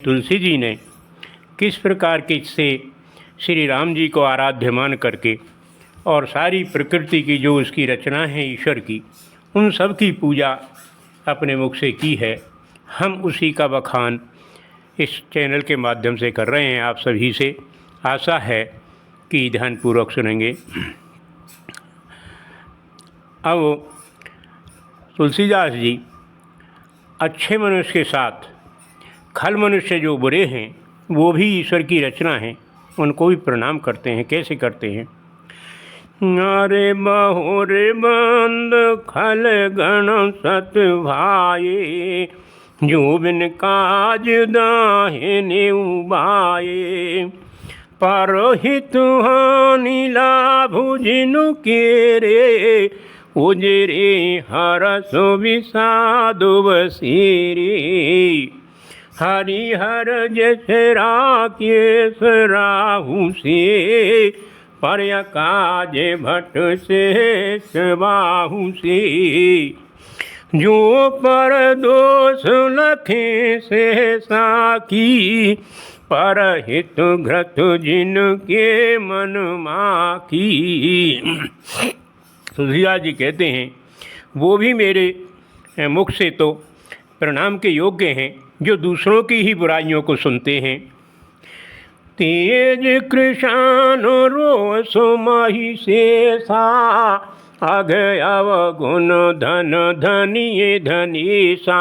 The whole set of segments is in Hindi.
तुलसी जी ने किस प्रकार के से श्री राम जी को आराध्य मान करके और सारी प्रकृति की जो उसकी रचना है ईश्वर की, उन सब की पूजा अपने मुख से की है। हम उसी का बखान इस चैनल के माध्यम से कर रहे हैं। आप सभी से आशा है कि ध्यानपूर्वक सुनेंगे। अब तुलसीदास जी अच्छे मनुष्य के साथ खल मनुष्य जो बुरे हैं, वो भी ईश्वर की रचना है, उनको भी प्रणाम करते हैं। कैसे करते हैं? अरे बहुरे बंद खल गण सत भाए, जो बिन काज दाहे ने उबाए। परहित हानि लाभ जिनु के रे, उजरे हरस विषाद बसीरे। हरिहर जैसे राकेश राहु से, पर काज भट्ट से बाहु से। जो पर दोष लखे से साकी, पर हित घृत जिनके मन माखी। तुलसीदास जी कहते हैं, वो भी मेरे मुख से तो प्रणाम के योग्य हैं जो दूसरों की ही बुराइयों को सुनते हैं। तेज कृशान रोष मही शेषा, अघ अवगुण धन धनिये धनीसा।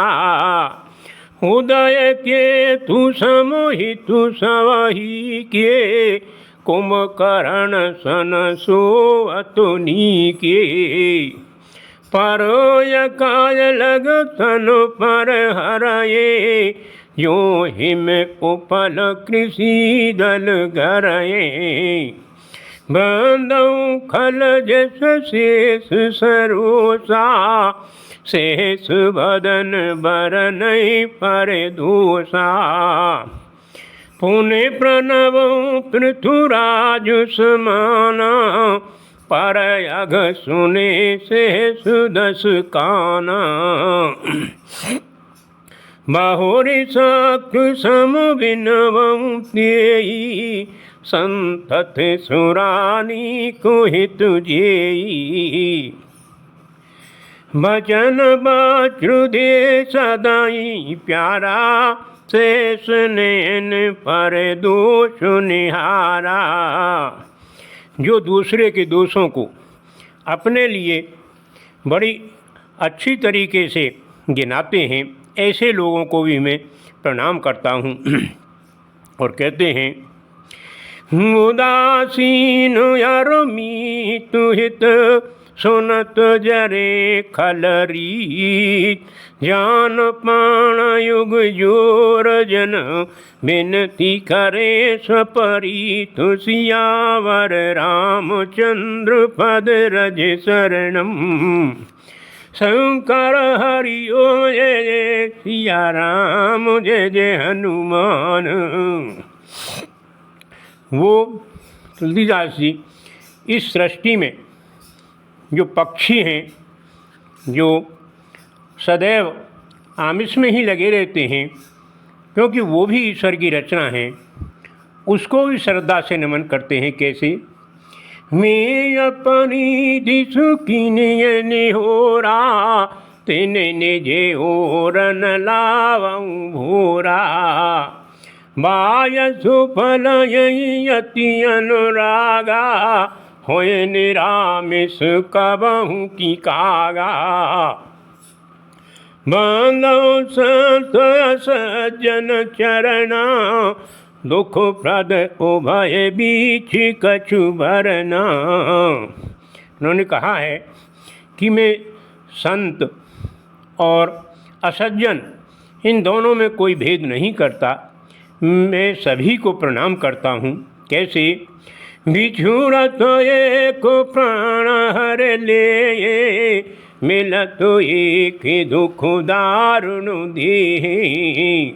उदय के तु समहितु सवही के, कुंभकर्ण सन सोअतुनी के। परोय काज लग तन पर हरये, यो हिम उपल कृषि दल गरये। बंदौ खल जस शेष सरोसा, शेष बदन बरनई पर दोषा। पुण्य प्रणव पृथुराज समाना, पर अघ सुने से सुदस काना। बहुरी शक्ति सम बिनवं तेई, संतत सुरानी कुहित जेई। वचन वज्रुदे सदाई प्यारा, शेष नैन पर दोष निहारा। जो दूसरे के दोषों को अपने लिए बड़ी अच्छी तरीके से गिनाते हैं, ऐसे लोगों को भी मैं प्रणाम करता हूँ। और कहते हैं, उदासीन अरमीत हित, सुनत जरे खलरी। जान पाण युग जोर जन, बिनती करे स्वपरी। तुसियावर रामचंद्र पद रज शरणम। शंकर हरि ओम जय जय सिया राम, जय जय हनुमान। वो तुलसीदास जी इस सृष्टि में जो पक्षी हैं, जो सदैव आमिष में ही लगे रहते हैं, क्योंकि वो भी ईश्वर की रचना है, उसको भी श्रद्धा से नमन करते हैं। कैसे? मैं अपनी दिशु कीनिय निहोरा, तिने निजे ओरन लावं भोरा। बायसु फल यति अनुरागा, होए निरामिष कबहु की कागा। बांधो संत सज्जन चरणा, दुख प्रद उभय बीच कछु भरना। उन्होंने कहा है कि मैं संत और असज्जन इन दोनों में कोई भेद नहीं करता, मैं सभी को प्रणाम करता हूँ। कैसे? बिछुड़त एक प्राण हर ले, मिलत एक दुख दारुण देहि।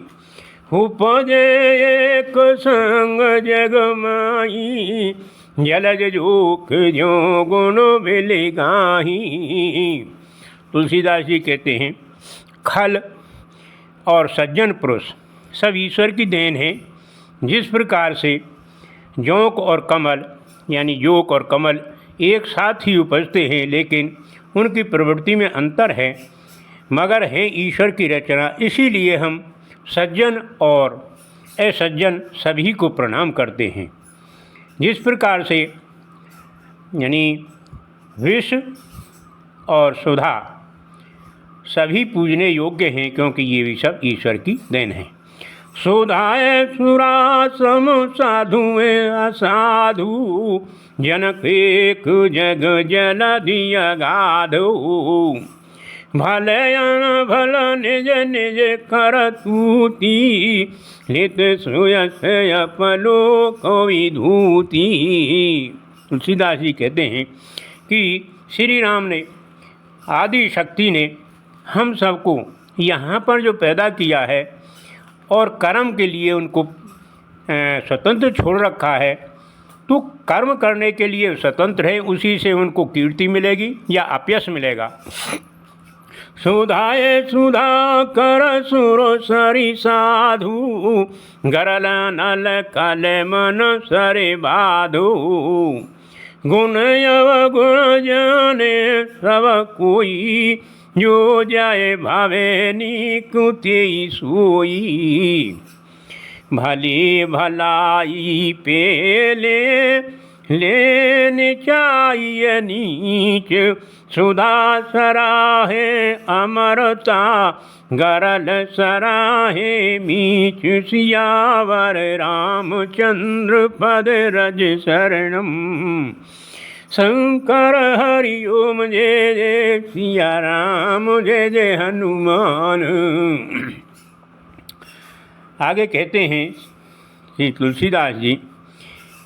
उपजे एक संग जग माही, जलज जोख जो गुण बिल गाही। तुलसीदास जी कहते हैं, खल और सज्जन पुरुष सब ईश्वर की देन है। जिस प्रकार से जोंक और कमल यानी जोक और कमल एक साथ ही उपजते हैं, लेकिन उनकी प्रवृत्ति में अंतर है, मगर है ईश्वर की रचना। इसीलिए हम सज्जन और असज्जन सभी को प्रणाम करते हैं। जिस प्रकार से यानी विष और सुधा सभी पूजने योग्य हैं, क्योंकि ये भी सब ईश्वर की देन है। सुधाए सुरा सम साधुए असाधु, जनक एक जग जलधि अगाधु। भले भल निज निज कर तूती, लित सुयस अपलोक विधूति। तुलसीदास जी कहते हैं कि श्री राम ने, आदि शक्ति ने हम सबको यहाँ पर जो पैदा किया है और कर्म के लिए उनको स्वतंत्र छोड़ रखा है, तो कर्म करने के लिए स्वतंत्र है, उसी से उनको कीर्ति मिलेगी या अपयश मिलेगा। सुधाए सुधा कर सुरो सरि साधु, गरल नल कल मन सरे बाधु। गुण अवगुण जाने सब कोई, जो जाए भावे निकुति सोई। भली भलाई पेले लेन चाहिए नीच, सुधा सराहे अमरता गरल सराहे मीच। सियावर रामचंद्र पद रज शरणम, शंकर हरि ओम जय जय सिया राम जय जय हनुमान। आगे कहते हैं श्री तुलसीदास जी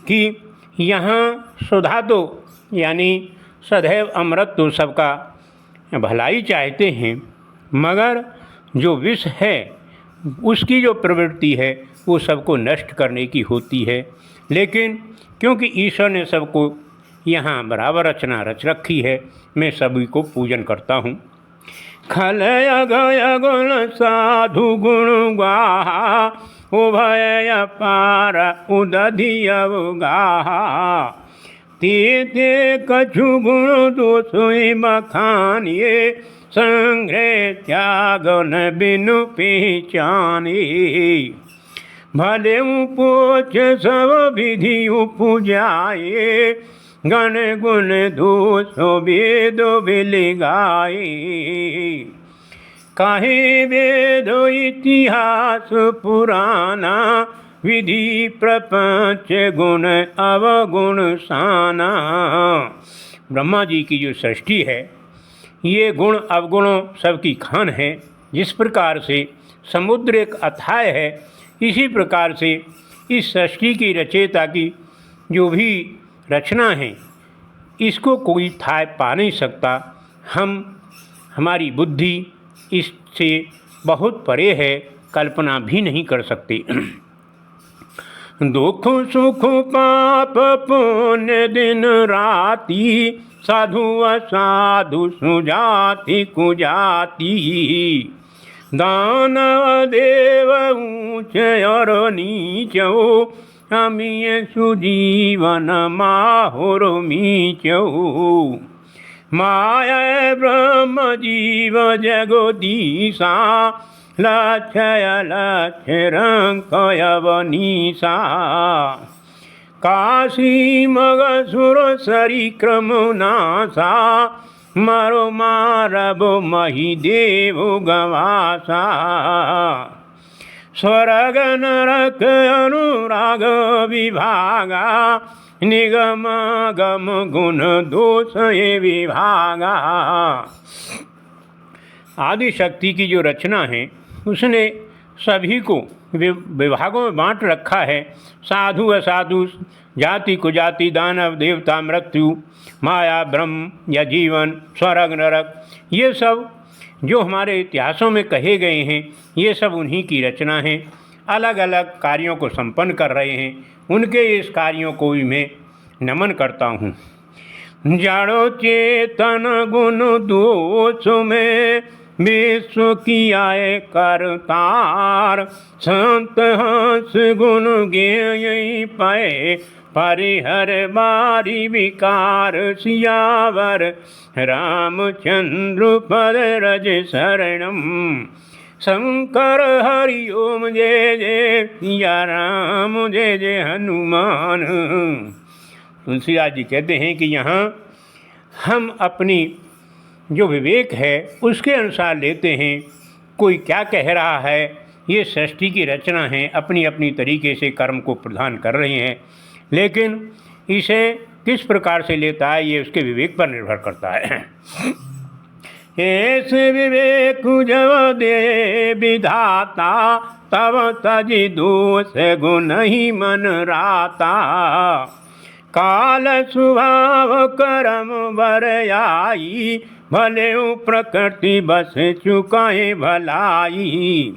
कि यहाँ सुधा तो यानी सदैव अमृत तो सबका भलाई चाहते हैं, मगर जो विष है उसकी जो प्रवृत्ति है वो सबको नष्ट करने की होती है। लेकिन क्योंकि ईश्वर ने सबको यहाँ बराबर रचना रच रखी है, मैं सभी को पूजन करता हूँ। खल अगय गुण साधु गुण गाहा, उभय अपार उदधि अवगाहा। ते ते कछु गुण दोषों बखानिए, संग्रह त्यागन बिनु पहचाने। भले उपोच सब विधि उपजाए, गण गुण दोष वेद बिल गाए। काहे वेद इतिहास पुराना, विधि प्रपंच गुण अवगुण साना। ब्रह्मा जी की जो सृष्टि है ये गुण अवगुणों सबकी खान है। जिस प्रकार से समुद्र एक अथाह है, इसी प्रकार से इस सृष्टि की रचयिता की जो भी रचना है इसको कोई थाह पा नहीं सकता। हमारी बुद्धि इससे बहुत परे है, कल्पना भी नहीं कर सकती। दुख सुख पाप पुण्य दिन राति, साधु असाधु सुजाति कुजाति। दानव देव ऊंच और नीच, अमीय सुजीवन माहुर मीचौ। माया ब्रह्म जीव जगदीशा, लक्षय लक्ष्य रंकय अवनीशा। काशी मगसुर सरिक्रम नासा, मरो मारब मही देव गवासा। स्वर्ग नरक अनुराग विभागा, निगम गम गुण दोष विभागा। आदि शक्ति की जो रचना है उसने सभी को विभागों में बांट रखा है। साधु असाधु, जाति कुजाति, दानव देवता, मृत्यु, माया ब्रह्म या जीवन, स्वर्ग नरक, ये सब जो हमारे इतिहासों में कहे गए हैं ये सब उन्हीं की रचना है। अलग अलग कार्यों को संपन्न कर रहे हैं, उनके इस कार्यों को भी मैं नमन करता हूँ। जड़ो चेतन गुण दोष में विश्व की आए करतार, संत हंस गुण गे पाए, परिहर बारी विकार, सियावर रामचंद्र पद रज शरणम। शंकर हरि ओम जय जय सिया राम, जय जय हनुमान। तुलसीदास जी कहते हैं कि यहाँ हम अपनी जो विवेक है उसके अनुसार लेते हैं, कोई क्या कह रहा है। ये सृष्टि की रचना है, अपनी अपनी तरीके से कर्म को प्रदान कर रहे हैं, लेकिन इसे किस प्रकार से लेता है ये उसके विवेक पर निर्भर करता है। ऐसे विवेक जब दे विधाता, तब तज दोष गुण ही मन राता। काल स्वभाव कर्म बर आई, भले प्रकृति बस चुकाए भलाई।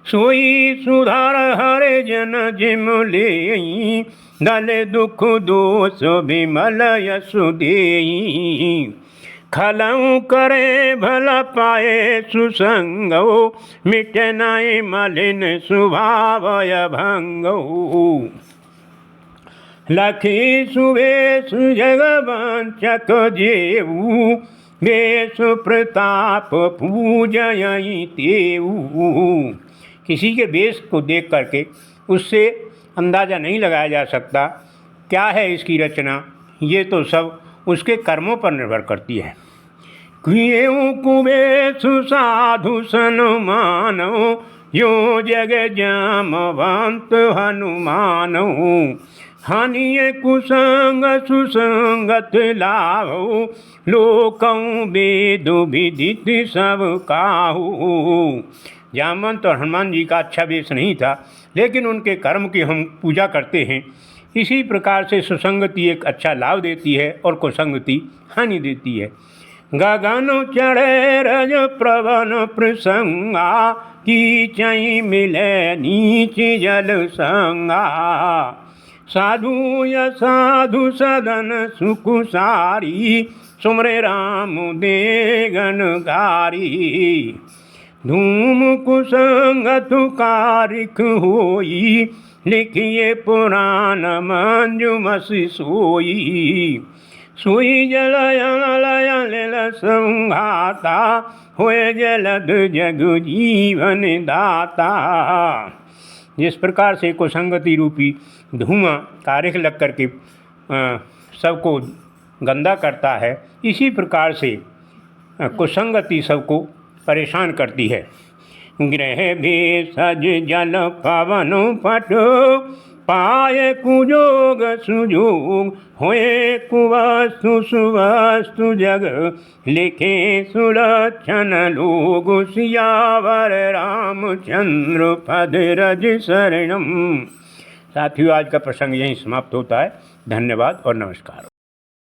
सोई सुधार हरे जन जिम ले, दल दुख दोष विमल यशु देई। खलऊ करे भला पाए सुसंगो, मिटे नाय मलिन स्वभावय भंगो। लखी सुवेश जगवंचक जेऊ, वेश प्रताप पूजयई तेऊ। किसी के वेश को देख करके उससे अंदाज़ा नहीं लगाया जा सकता क्या है इसकी रचना, ये तो सब उसके कर्मों पर निर्भर करती है। क्यों कुबेश साधु सन मानो, यो जग जामवंत हनुमानो। हानिय कुसंग सुसंगत लाभो, लोकं वेद विदित सब काहू। जामवंत और हनुमान जी का अच्छा वेश नहीं था, लेकिन उनके कर्म की हम पूजा करते हैं। इसी प्रकार से सुसंगति एक अच्छा लाभ देती है और कुसंगति हानि देती है। गगन चढ़े रज प्रवन प्रसंगा, कीचई मिले नीच जल संगा। साधु या साधु सदन सुख सारी, सुमरे राम देगन गारी। धूम कुसंगत कारिक होई, लिखिए पुराण मंजुमसि सोई। सोई जलयन संघाता, होए जलद जग जीवन दाता। जिस प्रकार से कुसंगति रूपी धुआं कारिक लग करके सबको गंदा करता है, इसी प्रकार से कुसंगति सबको परेशान करती है। ग्रह भेषज जल पवन पट, पाए कुजोग सुजोग। होए कुवस्तु सुवस्तु जग, लिखे सुलक्षण लोग। सियावर रामचंद्र पद रज शरणम। साथियों, आज का प्रसंग यहीं समाप्त होता है। धन्यवाद और नमस्कार।